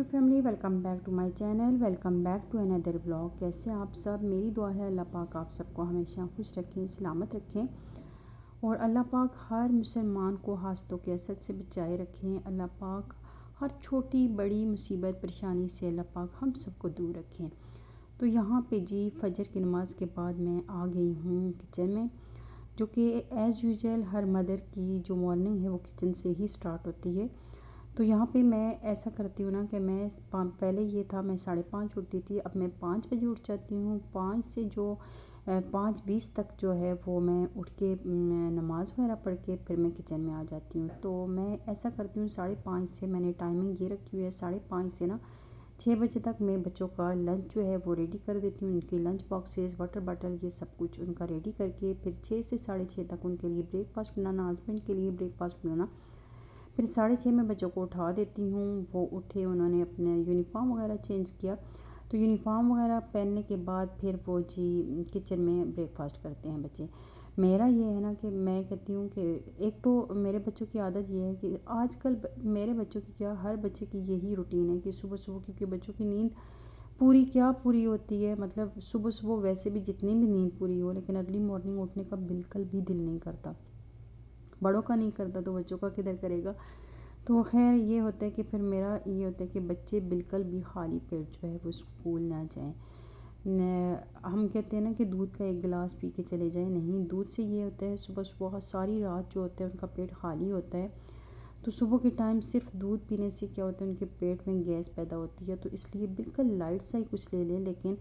YouTube family, welcome back to my channel, welcome back to another vlog. कैसे आप सब? मेरी दुआ है अल्लाह पाक आप सबको हमेशा खुश रखें, सलामत रखें और अल्लाह पाक हर मुसलमान को हासतों के असद से बचाए रखें। अल्लाह पाक हर छोटी बड़ी मुसीबत परेशानी से अल्लाह पाक हम सबको दूर रखें। तो यहाँ पे जी फजर की नमाज़ के बाद मैं आ गई हूँ किचन में, जो कि एज़ यूजुअल हर मदर की जो मॉर्निंग है वो किचन से ही स्टार्ट होती है। तो यहाँ पे मैं ऐसा करती हूँ ना कि मैं पहले ये था मैं 5:30 उठती थी, अब मैं 5 बजे उठ जाती हूँ। 5 से जो 5:20 तक जो है वो मैं उठ के नमाज़ वगैरह पढ़ के फिर मैं किचन में आ जाती हूँ। तो मैं ऐसा करती हूँ 5:30 से मैंने टाइमिंग ये रखी हुई है, 5:30 से ना 6 बजे तक मैं बच्चों का लंच जो है वो रेडी कर देती हूँ। उनके लंच बॉक्सेस, वाटर बॉटल, ये सब कुछ उनका रेडी करके फिर 6 से 6:30 तक उनके लिए ब्रेकफास्ट बनाना, हस्बैंड के लिए ब्रेकफास्ट बनाना। फिर 6:30 में बच्चों को उठा देती हूँ। वो उठे, उन्होंने अपने यूनिफॉर्म वगैरह चेंज किया, तो यूनिफॉर्म वगैरह पहनने के बाद फिर वो जी किचन में ब्रेकफास्ट करते हैं बच्चे। मेरा ये है ना कि मैं कहती हूँ कि एक तो मेरे बच्चों की आदत ये है कि आजकल मेरे बच्चों की क्या, हर बच्चे की यही रूटीन है कि सुबह सुबह, क्योंकि बच्चों की नींद पूरी होती है, मतलब सुबह सुबह वैसे भी जितनी भी नींद पूरी हो, लेकिन अर्ली मॉर्निंग उठने का बिल्कुल भी दिल नहीं करता। बड़ों का नहीं करता तो बच्चों का किधर करेगा। तो खैर ये होता है कि फिर मेरा ये होता है कि बच्चे बिल्कुल भी खाली पेट जो है वो स्कूल ना जाएं। हम कहते हैं ना कि दूध का एक गिलास पी के चले जाएं, नहीं, दूध से ये होता है सुबह सुबह सारी रात जो होता है उनका पेट खाली होता है। तो सुबह के टाइम सिर्फ दूध पीने से क्या होता है, उनके पेट में गैस पैदा होती है। तो इसलिए बिल्कुल लाइट सा ही कुछ ले लें, लेकिन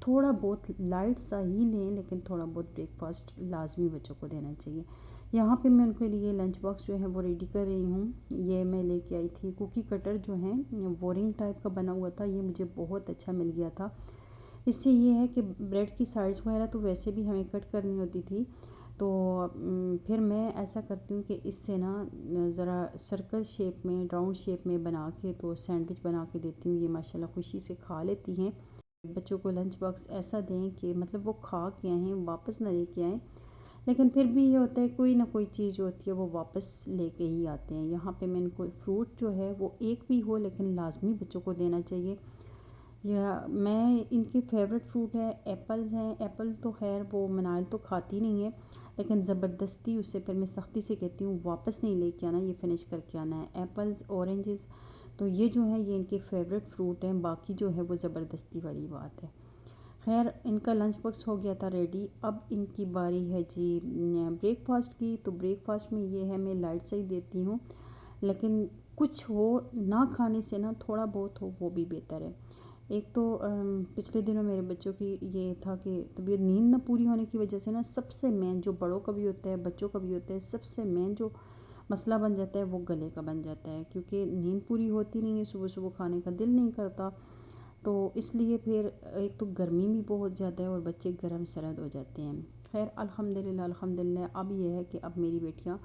थोड़ा बहुत लाइट सा ही लें, लेकिन थोड़ा बहुत ब्रेकफास्ट लाजमी बच्चों को देना चाहिए। यहाँ पे मैं उनके लिए लंच बॉक्स जो है वो रेडी कर रही हूँ। ये मैं लेके आई थी कुकी कटर जो है वो रिंग टाइप का बना हुआ था, ये मुझे बहुत अच्छा मिल गया था। इससे ये है कि ब्रेड की साइज़ वगैरह तो वैसे भी हमें कट करनी होती थी, तो फिर मैं ऐसा करती हूँ कि इससे ना ज़रा सर्कल शेप में, राउंड शेप में बना के तो सैंडविच बना के देती हूँ। ये माशाल्लाह खुशी से खा लेती हैं। बच्चों को लंच बॉक्स ऐसा दें कि मतलब वो खा के आएँ, वापस ना लेके आएँ, लेकिन फिर भी ये होता है कोई ना कोई चीज़ जो होती है वो वापस लेके ही आते हैं। यहाँ पे मैं इनको फ्रूट जो है वो एक भी हो लेकिन लाजमी बच्चों को देना चाहिए। या मैं इनकी फेवरेट फ्रूट है एप्पल्स हैं। एप्पल तो खैर वो मनाइल तो खाती नहीं है, लेकिन ज़बरदस्ती उससे फिर मैं सख्ती से कहती हूँ वापस नहीं लेके आना, ये फ़िनिश करके आना है। एप्पल्स, ऑरेंजेस, तो ये जो है ये इनके फेवरेट फ्रूट हैं, बाकी जो है वो ज़बरदस्ती वाली बात है। खैर इनका लंच बॉक्स हो गया था रेडी। अब इनकी बारी है जी ब्रेकफास्ट की। तो ब्रेकफास्ट में ये है मैं लाइट से ही देती हूँ, लेकिन कुछ हो ना खाने से ना थोड़ा बहुत हो वो भी बेहतर है। एक तो पिछले दिनों मेरे बच्चों की ये था कि तबीयत, नींद ना पूरी होने की वजह से ना सबसे मेन जो बड़ों का भी होता है बच्चों का भी होता है, सबसे मेन जो मसला बन जाता है वो गले का बन जाता है, क्योंकि नींद पूरी होती नहीं है, सुबह सुबह खाने का दिल नहीं करता। तो इसलिए फिर एक तो गर्मी भी बहुत ज़्यादा है और बच्चे गर्म सर्द हो जाते हैं। खैर अल्हम्दुलिल्लाह अब ये है कि अब मेरी बेटियाँ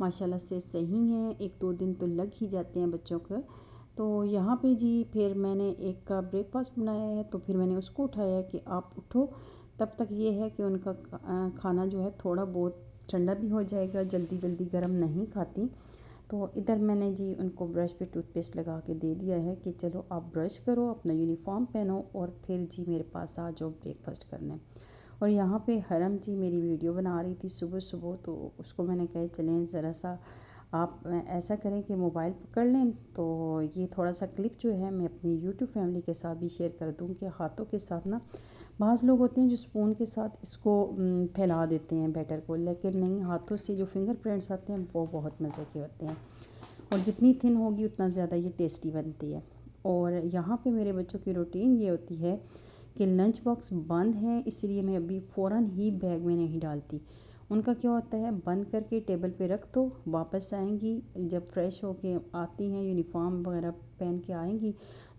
माशाल्लाह से सही हैं, 1-2 दिन तो लग ही जाते हैं बच्चों को। तो यहाँ पे जी फिर मैंने एक का ब्रेकफास्ट बनाया है, तो फिर मैंने उसको उठाया कि आप उठो। तब तक ये है कि उनका खाना जो है थोड़ा बहुत ठंडा भी हो जाएगा, जल्दी जल्दी गर्म नहीं खाती। तो इधर मैंने जी उनको ब्रश पे टूथपेस्ट लगा के दे दिया है कि चलो आप ब्रश करो, अपना यूनिफॉर्म पहनो और फिर जी मेरे पास आ जाओ ब्रेकफास्ट करने। और यहाँ पे हरम जी मेरी वीडियो बना रही थी सुबह सुबह, तो उसको मैंने कहा चलें ज़रा सा आप ऐसा करें कि मोबाइल पकड़ लें, तो ये थोड़ा सा क्लिप जो है मैं अपनी यूट्यूब फैमिली के साथ भी शेयर कर दूँ कि हाथों के साथ ना बाज़ लोग होते हैं जो स्पून के साथ इसको फैला देते हैं बैटर को, लेकिन नहीं, हाथों से जो फिंगर प्रिंट्स आते हैं वो बहुत मज़े के होते हैं और जितनी थिन होगी उतना ज़्यादा ये टेस्टी बनती है। और यहाँ पे मेरे बच्चों की रूटीन ये होती है कि लंच बॉक्स बंद है, इसलिए मैं अभी फ़ौरन ही बैग में नहीं डालती। उनका क्या होता है, बंद करके टेबल पे रख दो, वापस आएंगी जब फ्रेश होके आती हैं, यूनिफॉर्म वगैरह पहन के आएंगी,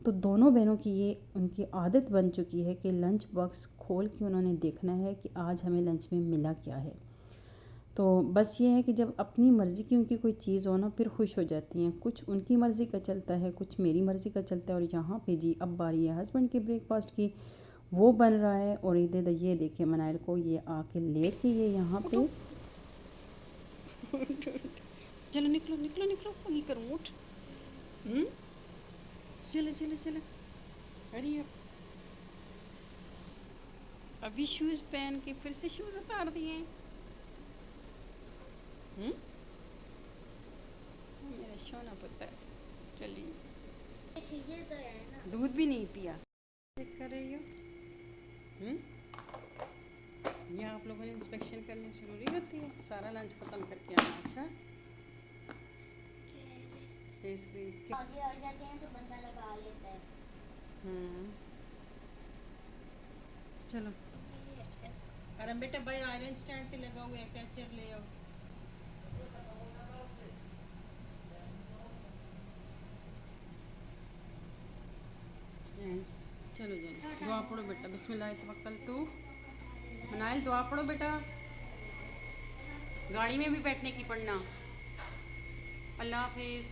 तो दोनों बहनों की ये उनकी आदत बन चुकी है कि लंच बॉक्स खोल के उन्होंने देखना है कि आज हमें लंच में मिला क्या है। तो बस ये है कि जब अपनी मर्ज़ी की उनकी कोई चीज़ हो ना फिर खुश हो जाती हैं। कुछ उनकी मर्ज़ी का चलता है, कुछ मेरी मर्ज़ी का चलता है। और यहाँ पे जी अब बारी है हस्बैंड के ब्रेकफास्ट की, वो बन रहा है। और इधर ये देखिए मनाइल को ये आके लेट के ये यहाँ पे चलो निकलो निकलो निकलो, वहीं करूँ उठ। चलो चलो चलो, अरे अभी शूज पहन के फिर से शूज उतार दिए। मेरा सोना पुत्र, चलिए। ये तो है ना, दूध भी नहीं पिया कर रही हो। ये आप लोगों ने इंस्पेक्शन करनी जरूरी होती है, सारा लंच खत्म करके आना। अच्छा, फेस क्रीम आगे आ जाते हैं तो बंदा लगा लेता है। चलो, अरे बेटा भाई आयरन स्टैंड पे लगा हुआ है, कैचर ले आओ। चलो चलो, दुआ पढ़ो बेटा, बिस्मिल्लाह तवक्कल तू। मनाइल दुआ पढ़ो बेटा, गाड़ी में भी बैठने की पढ़ना। अल्लाह हाफिज।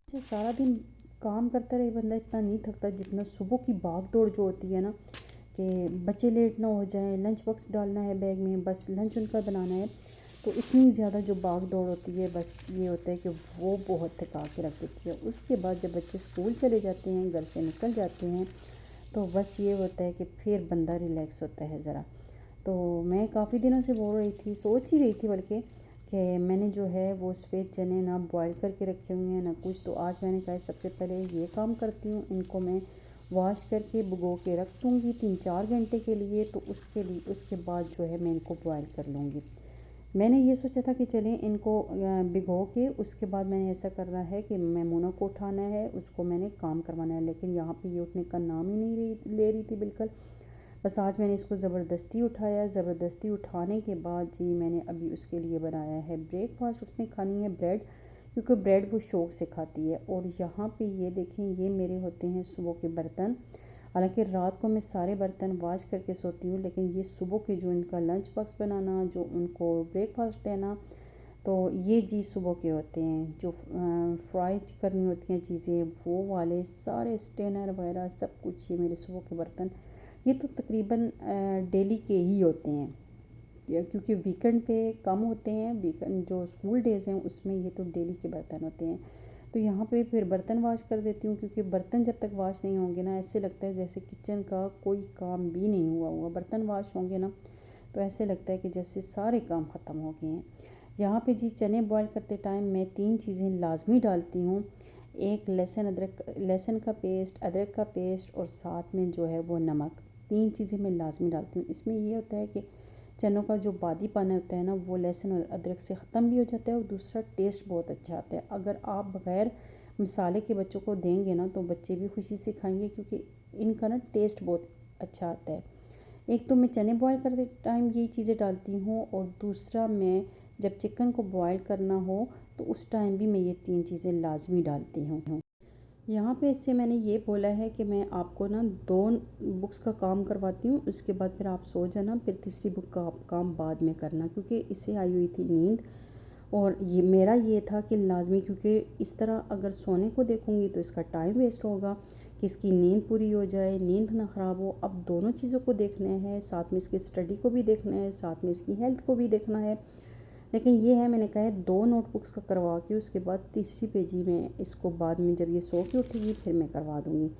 सारा दिन काम करता रहे बंदा इतना नहीं थकता जितना सुबह की भाग दौड़ जो होती है ना, कि बच्चे लेट ना हो जाएं, लंच बॉक्स डालना है बैग में, बस लंच उनका बनाना है, तो इतनी ज़्यादा जो भाग दौड़ होती है, बस ये होता है कि वो बहुत थका के रख देती है। उसके बाद जब बच्चे स्कूल चले जाते हैं, घर से निकल जाते हैं, तो बस ये होता है कि फिर बंदा रिलैक्स होता है ज़रा। तो मैं काफ़ी दिनों से बोल रही थी, सोच ही रही थी बल्कि, कि मैंने जो है वो सफ़ेद चने ना बॉयल करके रखे हुए हैं ना कुछ, तो आज मैंने कहा सबसे पहले ये काम करती हूँ, इनको मैं वॉश करके भिगो के रख दूँगी 3-4 घंटे के लिए, तो उसके बाद जो है मैं इनको बॉयल कर लूँगी। मैंने ये सोचा था कि चलें इनको भिगो के उसके बाद मैंने ऐसा करना है कि मैमूना को उठाना है, उसको मैंने काम करवाना है, लेकिन यहाँ पे ये उठने का नाम ही नहीं ले रही थी बिल्कुल। बस आज मैंने इसको ज़बरदस्ती उठाया। ज़बरदस्ती उठाने के बाद जी मैंने अभी उसके लिए बनाया है ब्रेकफास्ट। उसने खानी है ब्रेड, क्योंकि ब्रेड वो शौक़ से खाती है। और यहाँ पे ये देखें, ये मेरे होते हैं सुबह के बर्तन। हालांकि रात को मैं सारे बर्तन वॉश करके सोती हूँ, लेकिन ये सुबह के जो इनका लंच बॉक्स बनाना, जो उनको ब्रेकफास्ट देना, तो ये जी सुबह के होते हैं। जो फ्राई करनी होती हैं चीज़ें, वो वाले सारे स्टेनर वगैरह सब कुछ ये मेरे सुबह के बर्तन। ये तो तकरीबन डेली के ही होते हैं, क्योंकि वीकेंड पे कम होते हैं। वीकेंड जो स्कूल डेज़ हैं उसमें ये तो डेली के बर्तन होते हैं। तो यहाँ पे फिर बर्तन वॉश कर देती हूँ, क्योंकि बर्तन जब तक वॉश नहीं होंगे ना, ऐसे लगता है जैसे किचन का कोई काम भी नहीं हुआ। बर्तन वॉश होंगे ना तो ऐसे लगता है कि जैसे सारे काम ख़त्म हो गए हैं। यहाँ पे जी चने बॉयल करते टाइम मैं 3 चीज़ें लाजमी डालती हूँ। एक लहसुन का पेस्ट, अदरक का पेस्ट, और साथ में जो है वो नमक। 3 चीज़ें मैं लाजमी डालती हूँ। इसमें ये होता है कि चनों का जो बादीपन होता है ना, वो लहसुन और अदरक से ख़त्म भी हो जाता है, और दूसरा टेस्ट बहुत अच्छा आता है। अगर आप बग़ैर मसाले के बच्चों को देंगे ना, तो बच्चे भी खुशी से खाएंगे, क्योंकि इनका ना टेस्ट बहुत अच्छा आता है। एक तो मैं चने बॉयल करते टाइम यही चीज़ें डालती हूँ, और दूसरा मैं जब चिकन को बॉयल करना हो तो उस टाइम भी मैं ये 3 चीज़ें लाजमी डालती हूँ। यहाँ पे इससे मैंने ये बोला है कि मैं आपको ना 2 बुक्स का काम करवाती हूँ, उसके बाद फिर आप सो जाना, फिर तीसरी बुक का काम बाद में करना, क्योंकि इससे आई हुई थी नींद। और ये मेरा ये था कि लाजमी, क्योंकि इस तरह अगर सोने को देखूँगी तो इसका टाइम वेस्ट होगा, कि इसकी नींद पूरी हो जाए, नींद ना ख़राब हो। अब दोनों चीज़ों को देखना है, साथ में इसकी स्टडी को भी देखना है, साथ में इसकी हेल्थ को भी देखना है। लेकिन ये है, मैंने कहा है 2 नोटबुक्स का करवा के उसके बाद तीसरी पेज ही मैं इसको बाद में जब ये सो के उठेगी फिर मैं करवा दूँगी।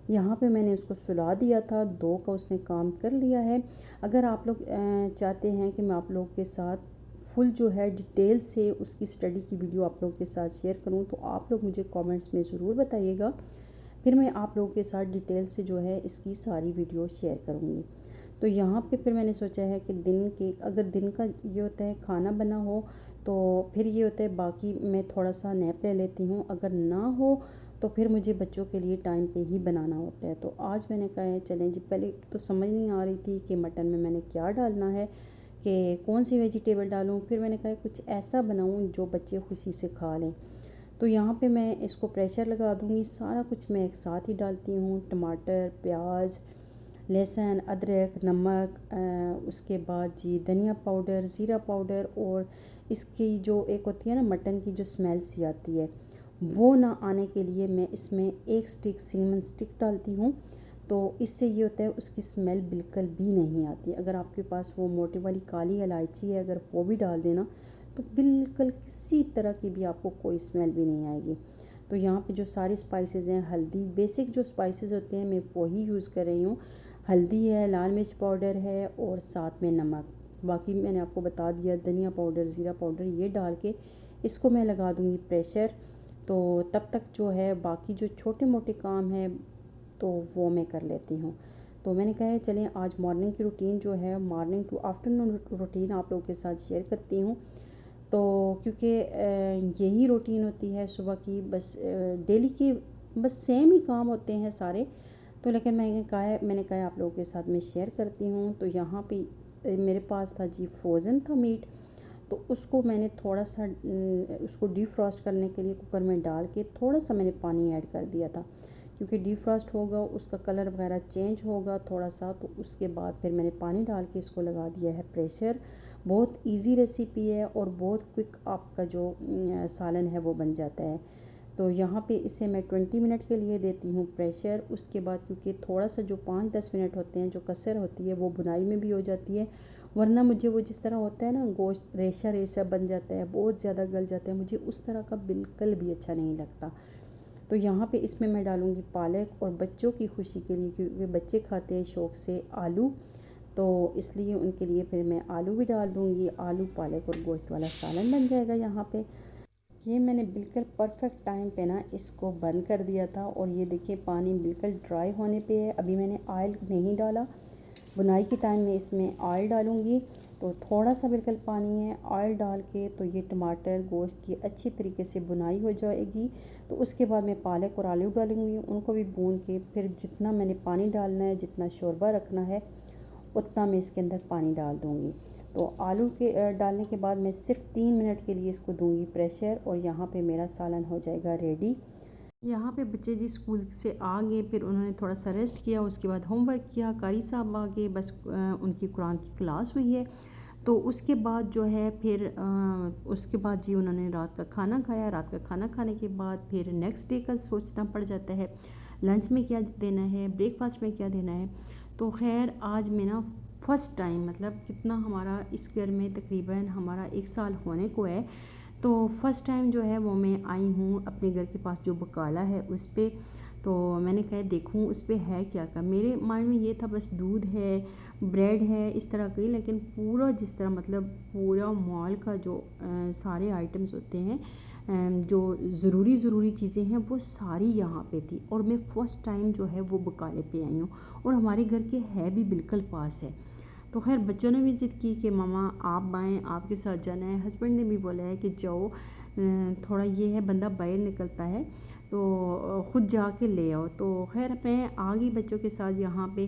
यहाँ पे मैंने उसको सुला दिया था, 2 का उसने काम कर लिया है। अगर आप लोग चाहते हैं कि मैं आप लोगों के साथ फुल जो है डिटेल से उसकी स्टडी की वीडियो आप लोगों के साथ शेयर करूँ, तो आप लोग मुझे कमेंट्स में ज़रूर बताइएगा। फिर मैं आप लोगों के साथ डिटेल से जो है इसकी सारी वीडियो शेयर करूँगी। तो यहाँ पे फिर मैंने सोचा है कि अगर दिन का ये होता है खाना बना हो, तो फिर ये होता है बाकी मैं थोड़ा सा नैप ले लेती हूँ। अगर ना हो तो फिर मुझे बच्चों के लिए टाइम पे ही बनाना होता है। तो आज मैंने कहा है चलें जी, पहले तो समझ नहीं आ रही थी कि मटन में मैंने क्या डालना है, कि कौन सी वेजिटेबल डालूँ। फिर मैंने कहा कुछ ऐसा बनाऊँ जो बच्चे खुशी से खा लें। तो यहाँ पे मैं इसको प्रेशर लगा दूँगी। सारा कुछ मैं एक साथ ही डालती हूँ, टमाटर, प्याज, लहसुन, अदरक, नमक, उसके बाद जी धनिया पाउडर, ज़ीरा पाउडर, और इसकी जो एक होती है ना मटन की जो स्मेल सी आती है, वो ना आने के लिए मैं इसमें 1 स्टिक सिनेमन स्टिक डालती हूँ। तो इससे ये होता है उसकी स्मेल बिल्कुल भी नहीं आती। अगर आपके पास वो मोटी वाली काली इलायची है, अगर वो भी डाल देना तो बिल्कुल किसी तरह की भी आपको कोई स्मेल भी नहीं आएगी। तो यहाँ पे जो सारे स्पाइसेस हैं, हल्दी, बेसिक जो स्पाइसेस होते हैं मैं वही यूज़ कर रही हूँ। हल्दी है, लाल मिर्च पाउडर है और साथ में नमक। बाकी मैंने आपको बता दिया, धनिया पाउडर, ज़ीरा पाउडर, ये डाल के इसको मैं लगा दूँगी प्रेशर। तो तब तक जो है बाकी जो छोटे मोटे काम हैं तो वो मैं कर लेती हूँ। तो मैंने कहा है चलें आज मॉर्निंग की रूटीन जो है, मॉर्निंग टू आफ्टरनून रूटीन आप लोगों के साथ शेयर करती हूँ। तो क्योंकि यही रूटीन होती है सुबह की, बस डेली की बस सेम ही काम होते हैं सारे। तो लेकिन मैंने कहा आप लोगों के साथ मैं शेयर करती हूँ। तो यहाँ पे मेरे पास था जी फ्रोज़न था मीट, तो उसको मैंने थोड़ा सा उसको डीफ्रॉस्ट करने के लिए कुकर में डाल के थोड़ा सा मैंने पानी ऐड कर दिया था, क्योंकि डीफ्रॉस्ट होगा उसका कलर वगैरह चेंज होगा थोड़ा सा। तो उसके बाद फिर मैंने पानी डाल के इसको लगा दिया है प्रेशर। बहुत इजी रेसिपी है और बहुत क्विक आपका जो सालन है वो बन जाता है। तो यहाँ पे इसे मैं 20 मिनट के लिए देती हूँ प्रेशर। उसके बाद क्योंकि थोड़ा सा जो 5-10 मिनट होते हैं जो कसर होती है वो बुनाई में भी हो जाती है, वरना मुझे वो जिस तरह होता है ना गोश्त रेशा रेशा बन जाता है, बहुत ज़्यादा गल जाता है, मुझे उस तरह का बिल्कुल भी अच्छा नहीं लगता। तो यहाँ पे इसमें मैं डालूँगी पालक, और बच्चों की खुशी के लिए क्योंकि बच्चे खाते हैं शौक़ से आलू, तो इसलिए उनके लिए फिर मैं आलू भी डाल दूँगी। आलू पालक और गोश्त वाला सालन बन जाएगा यहाँ पे। ये मैंने बिल्कुल परफेक्ट टाइम पे ना इसको बंद कर दिया था, और ये देखिए पानी बिल्कुल ड्राई होने पे है। अभी मैंने ऑयल नहीं डाला, बुनाई के टाइम में इसमें ऑयल डालूँगी। तो थोड़ा सा बिल्कुल पानी है, ऑयल डाल के तो ये टमाटर गोश्त की अच्छी तरीके से बुनाई हो जाएगी। तो उसके बाद मैं पालक और आलू डालूँगी, उनको भी भून के फिर जितना मैंने पानी डालना है, जितना शोरबा रखना है उतना मैं इसके अंदर पानी डाल दूँगी। तो आलू के डालने के बाद मैं सिर्फ 3 मिनट के लिए इसको दूँगी प्रेशर, और यहाँ पे मेरा सालन हो जाएगा रेडी। यहाँ पे बच्चे जी स्कूल से आ गए, फिर उन्होंने थोड़ा सा रेस्ट किया, उसके बाद होमवर्क किया, कारी साहब आ गए, बस उनकी कुरान की क्लास हुई है। तो उसके बाद जो है फिर उसके बाद जी उन्होंने रात का खाना खाया। रात का खाना खाने के बाद फिर नेक्स्ट डे का सोचना पड़ जाता है, लंच में क्या देना है, ब्रेकफास्ट में क्या देना है। तो खैर आज मैं ना फ़र्स्ट टाइम, मतलब कितना हमारा इस घर में तकरीबन हमारा 1 साल होने को है, तो फ़र्स्ट टाइम जो है वो मैं आई हूँ अपने घर के पास जो बकाला है उस पे। तो मैंने कहा देखूँ उस पे है क्या का, मेरे माइंड में ये था बस दूध है, ब्रेड है, इस तरह की। लेकिन पूरा जिस तरह मतलब पूरा मॉल का जो सारे आइटम्स होते हैं, जो ज़रूरी चीज़ें हैं वो सारी यहाँ पे थी, और मैं फ़र्स्ट टाइम जो है वो बकाले पे आई हूँ, और हमारे घर के है भी बिल्कुल पास है। तो खैर बच्चों ने भी ज़िद की कि मामा आप आएँ, आपके साथ जाना है। हस्बैंड ने भी बोला है कि जाओ, थोड़ा ये है बंदा बाहर निकलता है तो ख़ुद जाके ले आओ। तो खैर मैं आ गई बच्चों के साथ यहाँ पे।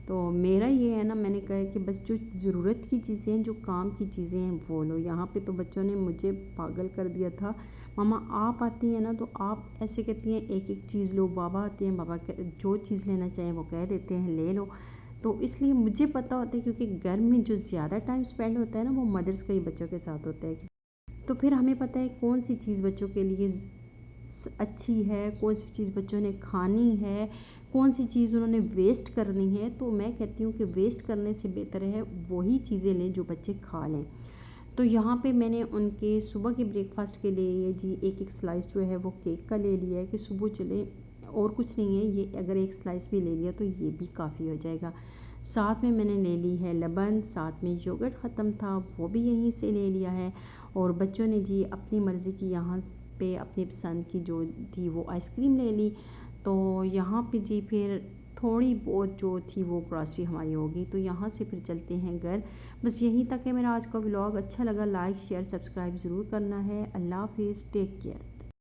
तो मेरा ये है ना, मैंने कहा कि बस जो ज़रूरत की चीज़ें हैं, जो काम की चीज़ें हैं वो लो। यहाँ पे तो बच्चों ने मुझे पागल कर दिया था, मामा आप आती हैं ना तो आप ऐसे कहती हैं एक एक चीज़ लो, बाबा आते हैं बाबा जो चीज़ लेना चाहें वो कह देते हैं ले लो। तो इसलिए मुझे पता होता है क्योंकि घर में जो ज़्यादा टाइम स्पेंड होता है ना वो मदर्स का ही बच्चों के साथ होता है। तो फिर हमें पता है कौन सी चीज़ बच्चों के लिए अच्छी है, कौन सी चीज़ बच्चों ने खानी है, कौन सी चीज़ उन्होंने वेस्ट करनी है। तो मैं कहती हूँ कि वेस्ट करने से बेहतर है वही चीज़ें लें जो बच्चे खा लें। तो यहाँ पे मैंने उनके सुबह के ब्रेकफास्ट के लिए जी एक स्लाइस जो है वो केक का ले लिया है कि सुबह चले और कुछ नहीं है, ये अगर एक स्लाइस भी ले लिया तो ये भी काफ़ी हो जाएगा। साथ में मैंने ले ली है लेमन, साथ में योगर्ट ख़त्म था वो भी यहीं से ले लिया है। और बच्चों ने जी अपनी मर्ज़ी की यहाँ पे अपनी पसंद की जो थी वो आइसक्रीम ले ली। तो यहाँ पे जी फिर थोड़ी बहुत जो थी वो ग्रॉसरी हमारी होगी। तो यहाँ से फिर चलते हैं घर। बस यहीं तक है मेरा आज का व्लॉग। अच्छा लगा लाइक शेयर सब्सक्राइब ज़रूर करना है। अल्लाह हाफिज़, टेक केयर।